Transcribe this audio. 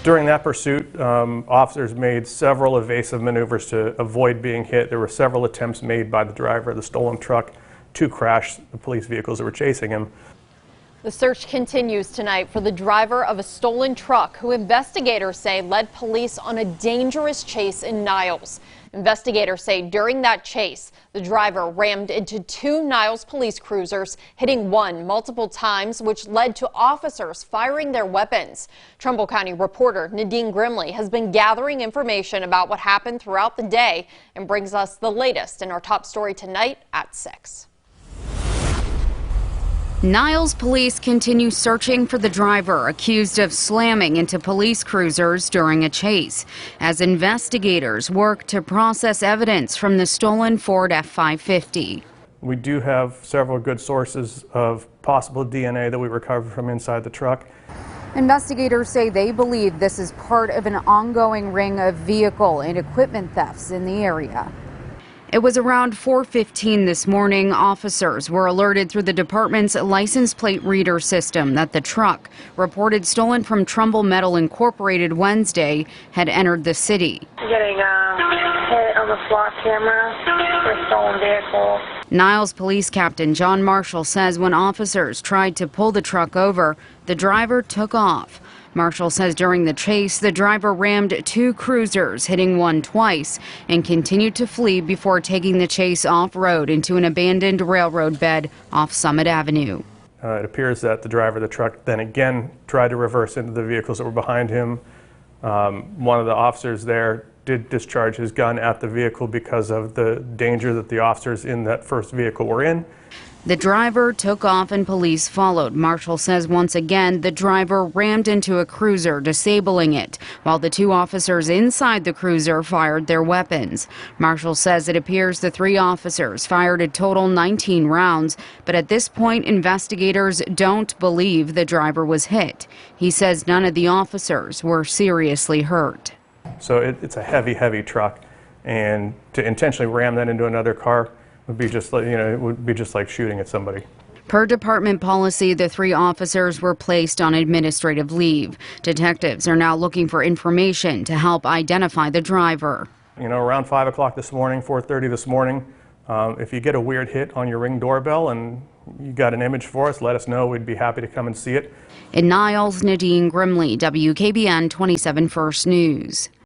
During that pursuit, officers made several evasive maneuvers to avoid being hit. There were several attempts made by the driver of the stolen truck to crash the police vehicles that were chasing him. The search continues tonight for the driver of a stolen truck who investigators say led police on a dangerous chase in Niles. Investigators say during that chase, the driver rammed into two Niles police cruisers, hitting one multiple times, which led to officers firing their weapons. Trumbull County reporter Nadine Grimley has been gathering information about what happened throughout the day and brings us the latest in our top story tonight at 6. Niles police continue searching for the driver accused of slamming into police cruisers during a chase, as investigators work to process evidence from the stolen Ford F-550. We do have several good sources of possible DNA that we recovered from inside the truck. Investigators say they believe this is part of an ongoing ring of vehicle and equipment thefts in the area. It was around 4:15 this morning. Officers were alerted through the department's license plate reader system that the truck, reported stolen from Trumbull Metal Incorporated Wednesday, had entered the city. Getting hit on the flock camera for a stolen vehicle. Niles Police Captain John Marshall says when officers tried to pull the truck over, the driver took off. Marshall says during the chase, the driver rammed two cruisers, hitting one twice, and continued to flee before taking the chase off-road into an abandoned railroad bed off Summit Avenue. It appears that the driver of the truck then again tried to reverse into the vehicles that were behind him. One of the officers there did discharge his gun at the vehicle because of the danger that the officers in that first vehicle were in. The driver took off and police followed. Marshall says once again the driver rammed into a cruiser, disabling it, while the two officers inside the cruiser fired their weapons. Marshall says it appears the three officers fired a total 19 rounds, but at this point investigators don't believe the driver was hit. He says none of the officers were seriously hurt. So it's a heavy truck, and to intentionally ram that into another car would be just like, it would be just like shooting at somebody. Per department policy, the three officers were placed on administrative leave. Detectives are now looking for information to help identify the driver. Around 5 o'clock this morning, 4:30 this morning, if you get a weird hit on your Ring doorbell and you got an image for us, let us know. We'd be happy to come and see it. In Niles, Nadine Grimley, WKBN 27 First News.